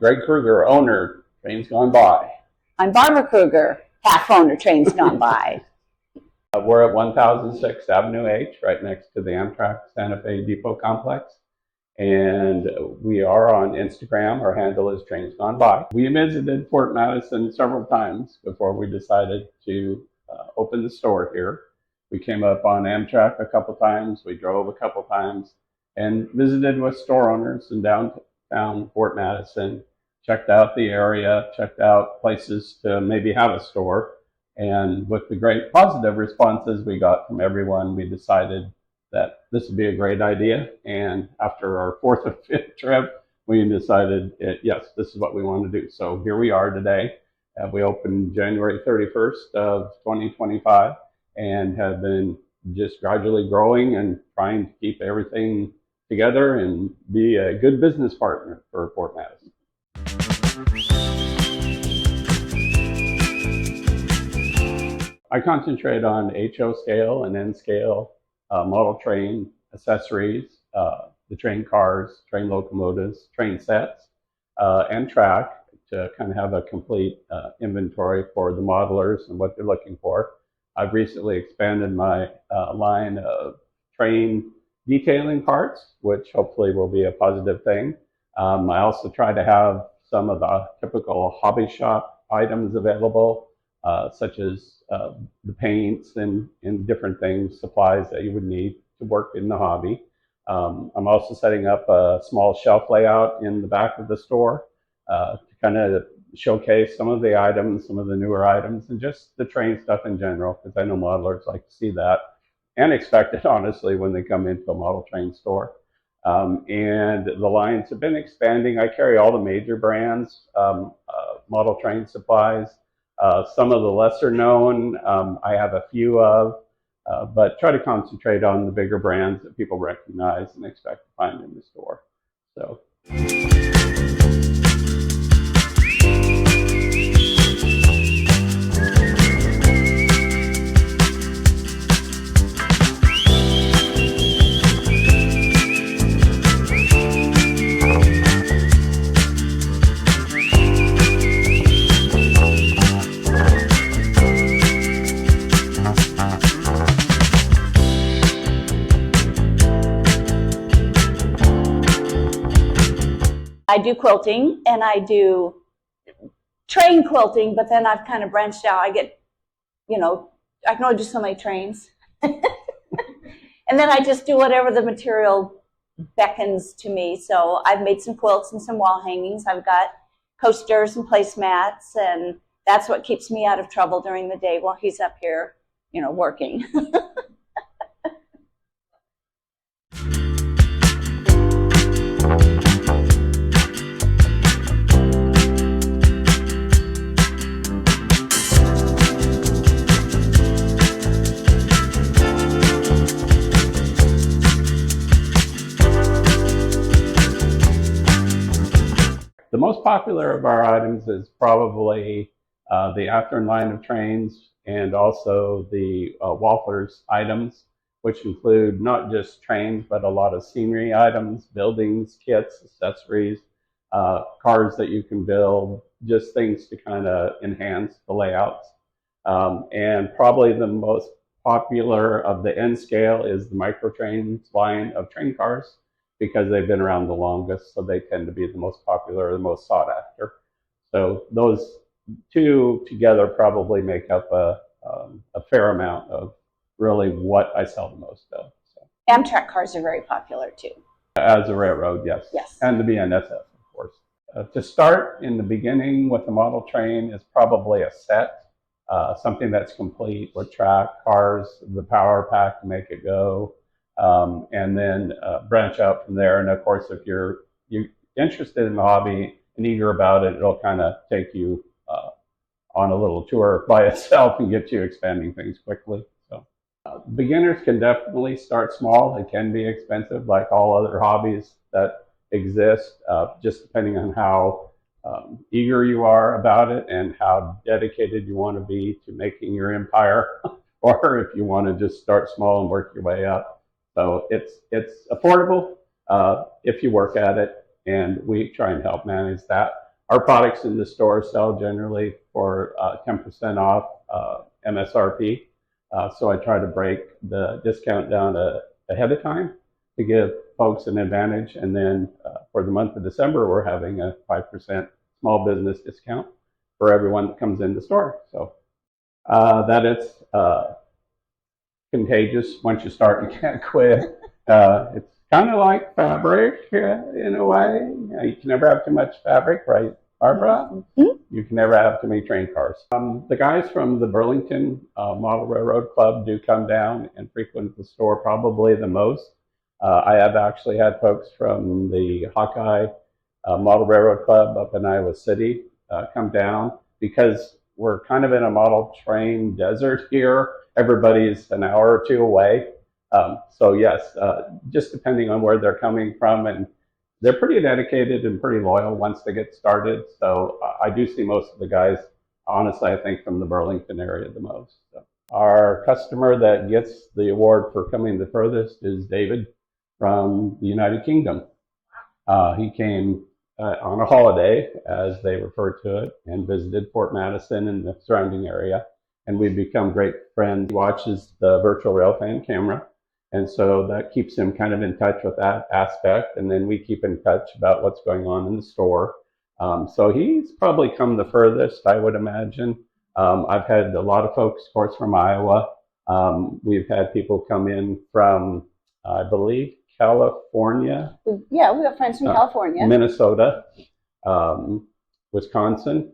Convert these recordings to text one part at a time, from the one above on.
Greg Kruger, owner, Trains Gone By. I'm Barbara Kruger, half owner, Trains Gone By. We're at 1006 Avenue H, right next to the Amtrak Santa Fe Depot Complex. And we are on Instagram. Our handle is Trains Gone By. We visited Fort Madison several times before we decided to open the store here. We came up on Amtrak a couple times. We drove a couple times and visited with store owners in downtown Fort Madison, checked out the area, checked out places to maybe have a store. And with the great positive responses we got from everyone, we decided that this would be a great idea. And after our fourth or fifth trip, we decided, yes, this is what we want to do. So here we are today. We opened January 31st of 2025 and have been just gradually growing and trying to keep everything together and be a good business partner for Fort Madison. I concentrate on HO scale and N scale model train accessories, the train cars, train locomotives, train sets, and track to kind of have a complete inventory for the modelers and what they're looking for. I've recently expanded my line of train detailing parts, which hopefully will be a positive thing. I also try to have some of the typical hobby shop items available, such as the paints and different things, supplies that you would need to work in the hobby. I'm also setting up a small shelf layout in the back of the store to kind of showcase some of the items, some of the newer items, and just the train stuff in general, because I know modelers like to see that and expect it, honestly, when they come into a model train store. And the lines have been expanding. I carry all the major brands, model train supplies. Some of the lesser known, I have a few of, but try to concentrate on the bigger brands that people recognize and expect to find in the store. So. I do quilting and I do train quilting, but then I've kind of branched out. I get, I can only do so many trains. And then I just do whatever the material beckons to me. So I've made some quilts and some wall hangings. I've got coasters and placemats, and that's what keeps me out of trouble during the day while he's up here, working. The most popular of our items is probably the Afton line of trains and also the Walters items, which include not just trains, but a lot of scenery items, buildings, kits, accessories, cars that you can build, just things to kind of enhance the layouts. And probably the most popular of the N scale is the micro trains line of train cars, because they've been around the longest, so they tend to be the most popular, the most sought after. So those two together probably make up a fair amount of really what I sell the most of. So. Amtrak cars are very popular too. As a railroad, yes. Yes. And the BNSF, of course. To start in the beginning with the model train is probably a set, something that's complete with track, cars, the power pack to make it go. And then branch out from there. And of course, if you're interested in the hobby and eager about it, it'll kind of take you on a little tour by itself and get you expanding things quickly. So beginners can definitely start small. It can be expensive, like all other hobbies that exist, just depending on how eager you are about it and how dedicated you want to be to making your empire, or if you want to just start small and work your way up. So it's affordable if you work at it, and we try and help manage that. Our products in the store sell generally for 10% off MSRP. So I try to break the discount down ahead of time to give folks an advantage. And then for the month of December, we're having a 5% small business discount for everyone that comes in the store. So that it's contagious. Once you start, you can't quit. It's kind of like fabric in a way. You can never have too much fabric, right, Barbara? Mm-hmm. You can never have too many train cars. The guys from the Burlington Model Railroad Club do come down and frequent the store probably the most. I have actually had folks from the Hawkeye Model Railroad Club up in Iowa City come down because we're kind of in a model train desert here. Everybody's an hour or two away. So yes, just depending on where they're coming from, and they're pretty dedicated and pretty loyal once they get started. So I do see most of the guys, honestly, I think from the Burlington area the most. So our customer that gets the award for coming the furthest is David from the United Kingdom. He came on a holiday, as they refer to it, and visited Fort Madison and the surrounding area. And we've become great friends. He watches the virtual railfan camera. And so that keeps him kind of in touch with that aspect. And then we keep in touch about what's going on in the store. So he's probably come the furthest, I would imagine. I've had a lot of folks, of course, from Iowa. We've had people come in from, I believe, California. Yeah, we have friends from California. Minnesota, Wisconsin,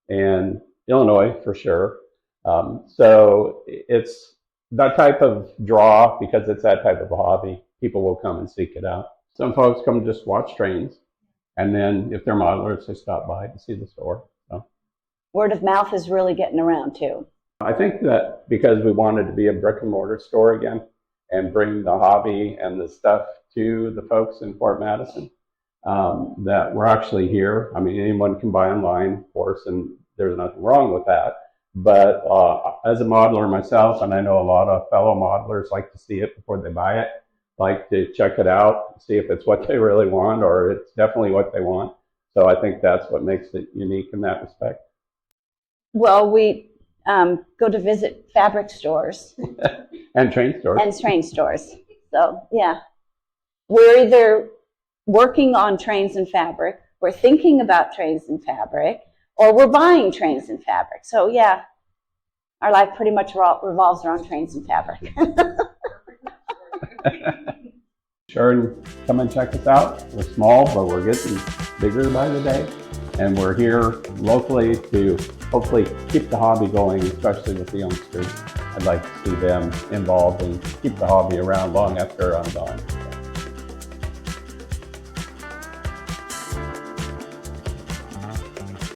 and Illinois for sure. So it's that type of draw, because it's that type of a hobby. People will come and seek it out. Some folks come just watch trains, and then if they're modelers, they stop by to see the store. So. Word of mouth is really getting around too. I think that because we wanted to be a brick and mortar store again and bring the hobby and the stuff to the folks in Fort Madison, that we're actually here. I mean, anyone can buy online, of course, and there's nothing wrong with that. But as a modeler myself, and I know a lot of fellow modelers like to see it before they buy it, like to check it out, see if it's what they really want or it's definitely what they want. So I think that's what makes it unique in that respect. Well, we go to visit fabric stores. And train stores. And train stores. So, yeah. We're either working on trains and fabric, we're thinking about trains and fabric, or we're buying trains and fabric. So, yeah, our life pretty much revolves around trains and fabric. Sure, and come and check us out. We're small, but we're getting bigger by the day. And we're here locally to hopefully keep the hobby going, especially with the youngsters. I'd like to see them involved and keep the hobby around long after I'm gone.